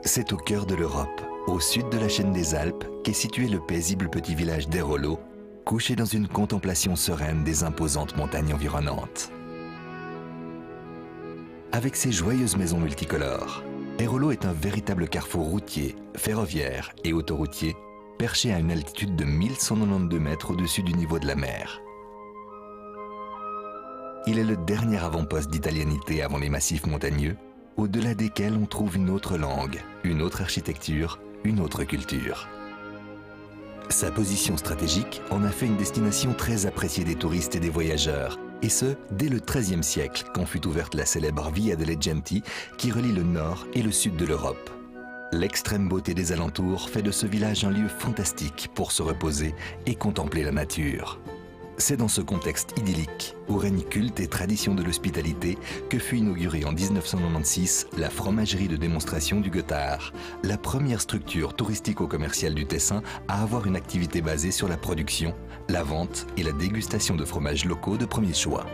C'est au cœur de l'Europe, au sud de la chaîne des Alpes, qu'est situé le paisible petit village d'Airolo, couché dans une contemplation sereine des imposantes montagnes environnantes. Avec ses joyeuses maisons multicolores, Airolo est un véritable carrefour routier, ferroviaire et autoroutier, perché à une altitude de 1192 mètres au-dessus du niveau de la mer. Il est le dernier avant-poste d'italianité avant les massifs montagneux, au-delà desquels on trouve une autre langue, une autre architecture, une autre culture. Sa position stratégique en a fait une destination très appréciée des touristes et des voyageurs, et ce, dès le XIIIe siècle, quand fut ouverte la célèbre Via delle Genti qui relie le nord et le sud de l'Europe. L'extrême beauté des alentours fait de ce village un lieu fantastique pour se reposer et contempler la nature. C'est dans ce contexte idyllique, où règne culte et tradition de l'hospitalité, que fut inaugurée en 1996 la fromagerie de démonstration du Gothard, la première structure touristico-commerciale du Tessin à avoir une activité basée sur la production, la vente et la dégustation de fromages locaux de premier choix.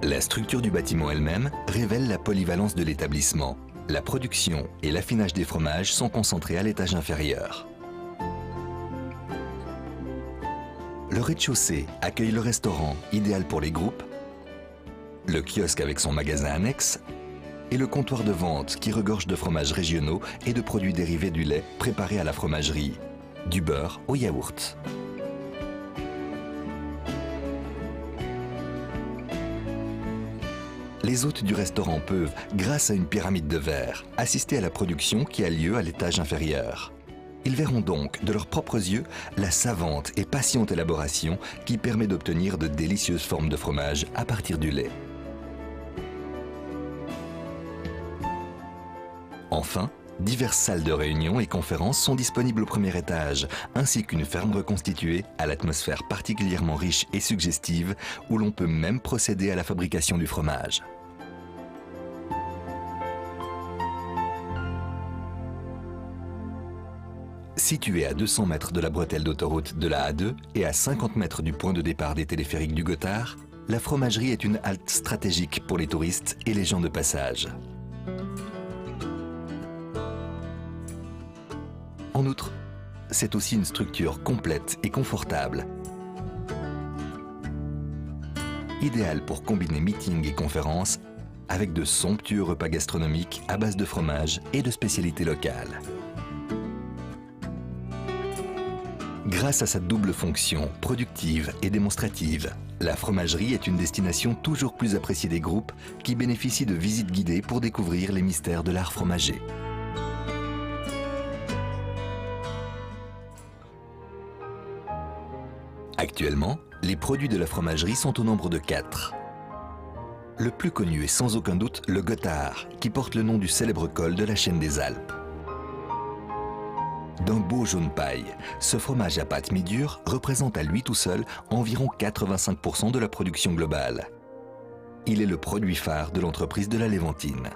La structure du bâtiment elle-même révèle la polyvalence de l'établissement. La production et l'affinage des fromages sont concentrés à l'étage inférieur. Le rez-de-chaussée accueille le restaurant, idéal pour les groupes, le kiosque avec son magasin annexe et le comptoir de vente qui regorge de fromages régionaux et de produits dérivés du lait préparés à la fromagerie, du beurre au yaourt. Les hôtes du restaurant peuvent, grâce à une pyramide de verre, assister à la production qui a lieu à l'étage inférieur. Ils verront donc, de leurs propres yeux, la savante et patiente élaboration qui permet d'obtenir de délicieuses formes de fromage à partir du lait. Enfin, diverses salles de réunion et conférences sont disponibles au premier étage, ainsi qu'une ferme reconstituée à l'atmosphère particulièrement riche et suggestive, où l'on peut même procéder à la fabrication du fromage. Située à 200 mètres de la bretelle d'autoroute de la A2 et à 50 mètres du point de départ des téléphériques du Gothard, la fromagerie est une halte stratégique pour les touristes et les gens de passage. En outre, c'est aussi une structure complète et confortable, idéale pour combiner meetings et conférences avec de somptueux repas gastronomiques à base de fromage et de spécialités locales. Grâce à sa double fonction, productive et démonstrative, la fromagerie est une destination toujours plus appréciée des groupes qui bénéficient de visites guidées pour découvrir les mystères de l'art fromager. Actuellement, les produits de la fromagerie sont au nombre de 4. Le plus connu est sans aucun doute le Gothard, qui porte le nom du célèbre col de la chaîne des Alpes. D'un beau jaune paille, ce fromage à pâte mi-dure représente à lui tout seul environ 85% de la production globale. Il est le produit phare de l'entreprise de la Léventine.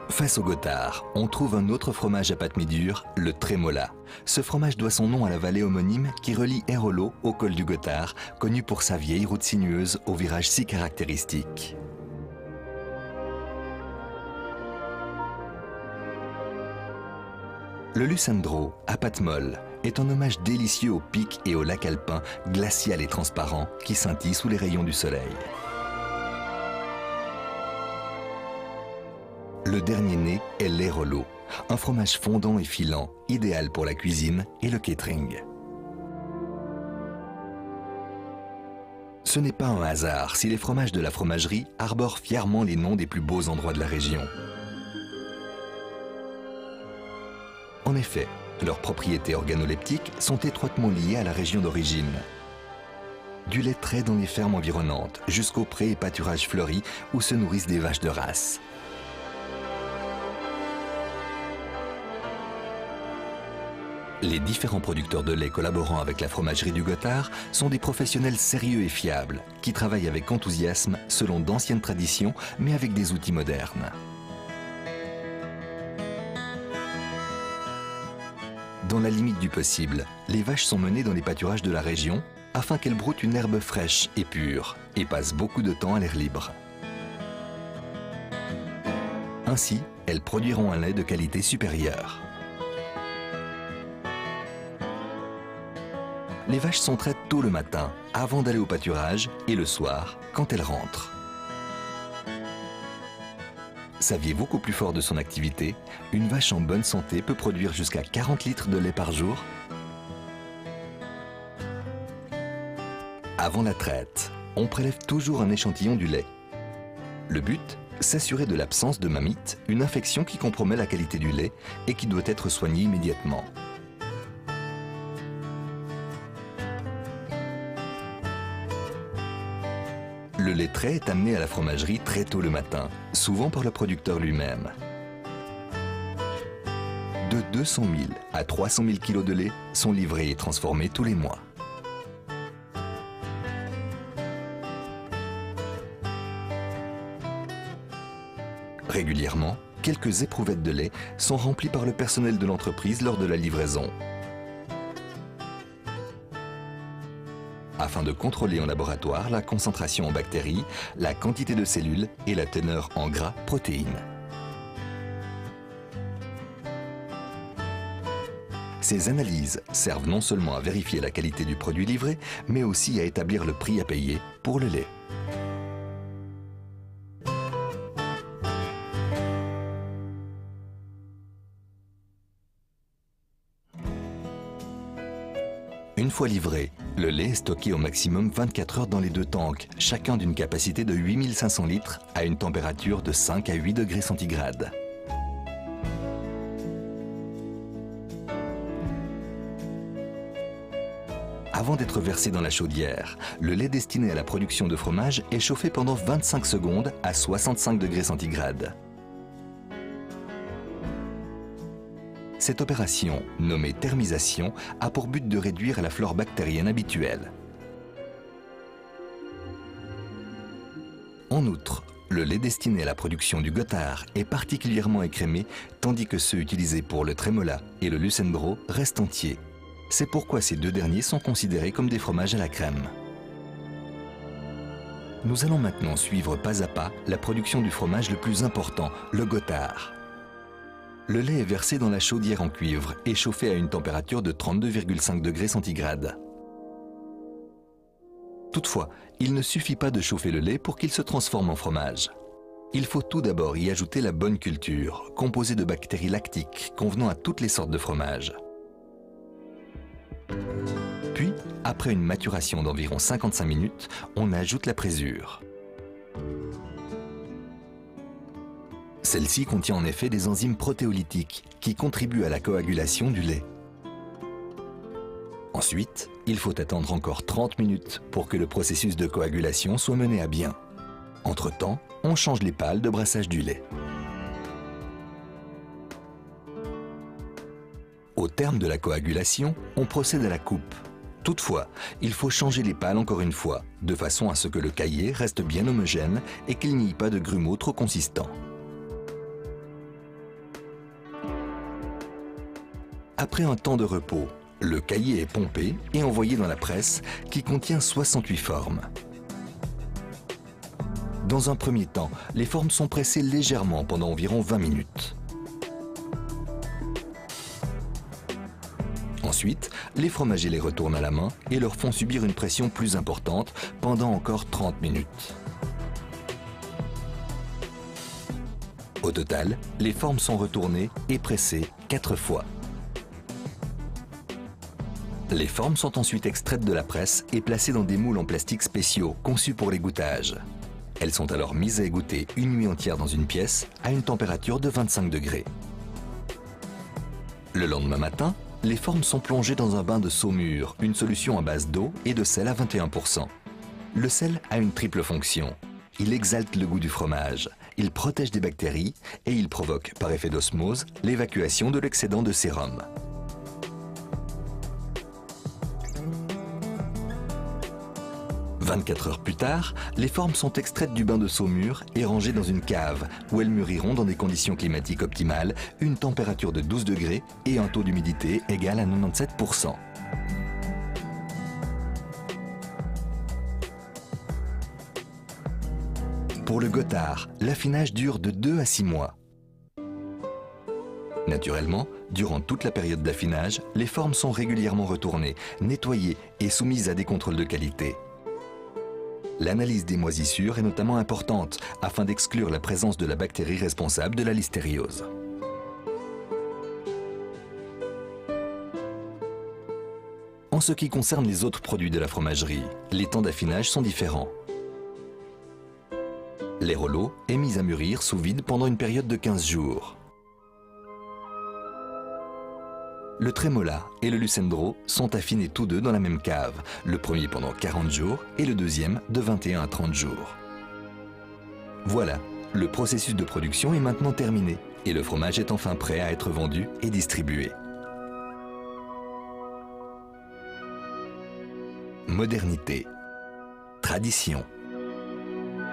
Face au Gothard, on trouve un autre fromage à pâte mi-dure, le Trémola. Ce fromage doit son nom à la vallée homonyme qui relie Airolo au col du Gothard, connu pour sa vieille route sinueuse aux virages si caractéristiques. Le Lucendro, à pâte molle, est un hommage délicieux aux pics et au lac alpin, glacial et transparent, qui scintille sous les rayons du soleil. Le dernier né est l'Airolo, un fromage fondant et filant, idéal pour la cuisine et le catering. Ce n'est pas un hasard si les fromages de la fromagerie arborent fièrement les noms des plus beaux endroits de la région. En effet, leurs propriétés organoleptiques sont étroitement liées à la région d'origine. Du lait trait dans les fermes environnantes jusqu'aux prés et pâturages fleuris où se nourrissent des vaches de race. Les différents producteurs de lait collaborant avec la fromagerie du Gothard sont des professionnels sérieux et fiables qui travaillent avec enthousiasme selon d'anciennes traditions mais avec des outils modernes. Dans la limite du possible, les vaches sont menées dans les pâturages de la région afin qu'elles broutent une herbe fraîche et pure et passent beaucoup de temps à l'air libre. Ainsi, elles produiront un lait de qualité supérieure. Les vaches sont traites tôt le matin, avant d'aller au pâturage, et le soir, quand elles rentrent. Saviez-vous qu'au plus fort de son activité, une vache en bonne santé peut produire jusqu'à 40 litres de lait par jour? Avant la traite, on prélève toujours un échantillon du lait. Le but, s'assurer de l'absence de mammites, une infection qui compromet la qualité du lait et qui doit être soignée immédiatement. Le lait trait est amené à la fromagerie très tôt le matin, souvent par le producteur lui-même. De 200 000 à 300 000 kg de lait sont livrés et transformés tous les mois. Régulièrement, quelques éprouvettes de lait sont remplies par le personnel de l'entreprise lors de la livraison. Afin de contrôler en laboratoire la concentration en bactéries, la quantité de cellules et la teneur en gras, protéines. Ces analyses servent non seulement à vérifier la qualité du produit livré, mais aussi à établir le prix à payer pour le lait. Une fois livré, le lait est stocké au maximum 24 heures dans les deux tanks, chacun d'une capacité de 8500 litres à une température de 5 à 8 degrés centigrades. Avant d'être versé dans la chaudière, le lait destiné à la production de fromage est chauffé pendant 25 secondes à 65 degrés centigrades. Cette opération, nommée thermisation, a pour but de réduire la flore bactérienne habituelle. En outre, le lait destiné à la production du Gothard est particulièrement écrémé, tandis que ceux utilisés pour le Trémola et le Lucendro restent entiers. C'est pourquoi ces deux derniers sont considérés comme des fromages à la crème. Nous allons maintenant suivre pas à pas la production du fromage le plus important, le Gothard. Le lait est versé dans la chaudière en cuivre et chauffé à une température de 32,5 degrés centigrades. Toutefois, il ne suffit pas de chauffer le lait pour qu'il se transforme en fromage. Il faut tout d'abord y ajouter la bonne culture, composée de bactéries lactiques convenant à toutes les sortes de fromages. Puis, après une maturation d'environ 55 minutes, on ajoute la présure. Celle-ci contient en effet des enzymes protéolytiques qui contribuent à la coagulation du lait. Ensuite, il faut attendre encore 30 minutes pour que le processus de coagulation soit mené à bien. Entre-temps, on change les pales de brassage du lait. Au terme de la coagulation, on procède à la coupe. Toutefois, il faut changer les pales encore une fois, de façon à ce que le caillé reste bien homogène et qu'il n'y ait pas de grumeaux trop consistants. Après un temps de repos, le caillé est pompé et envoyé dans la presse qui contient 68 formes. Dans un premier temps, les formes sont pressées légèrement pendant environ 20 minutes. Ensuite, les fromagers les retournent à la main et leur font subir une pression plus importante pendant encore 30 minutes. Au total, les formes sont retournées et pressées 4 fois. Les formes sont ensuite extraites de la presse et placées dans des moules en plastique spéciaux conçus pour l'égoutage. Elles sont alors mises à égoutter une nuit entière dans une pièce à une température de 25 degrés. Le lendemain matin, les formes sont plongées dans un bain de saumure, une solution à base d'eau et de sel à 21%. Le sel a une triple fonction. Il exalte le goût du fromage, il protège des bactéries et il provoque, par effet d'osmose, l'évacuation de l'excédent de sérum. « 24 heures plus tard, les formes sont extraites du bain de saumure et rangées dans une cave où elles mûriront dans des conditions climatiques optimales, une température de 12 degrés et un taux d'humidité égal à 97%. Pour le Gothard, l'affinage dure de 2 à 6 mois. Naturellement, durant toute la période d'affinage, les formes sont régulièrement retournées, nettoyées et soumises à des contrôles de qualité. L'analyse des moisissures est notamment importante afin d'exclure la présence de la bactérie responsable de la listériose. En ce qui concerne les autres produits de la fromagerie, les temps d'affinage sont différents. L'airolo est mis à mûrir sous vide pendant une période de 15 jours. Le Trémola et le Lucendro sont affinés tous deux dans la même cave, le premier pendant 40 jours et le deuxième de 21 à 30 jours. Voilà, le processus de production est maintenant terminé et le fromage est enfin prêt à être vendu et distribué. Modernité, tradition,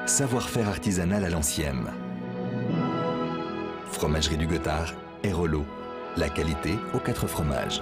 savoir-faire artisanal à l'ancienne. Fromagerie du Gothard, Airolo, la qualité aux 4 fromages.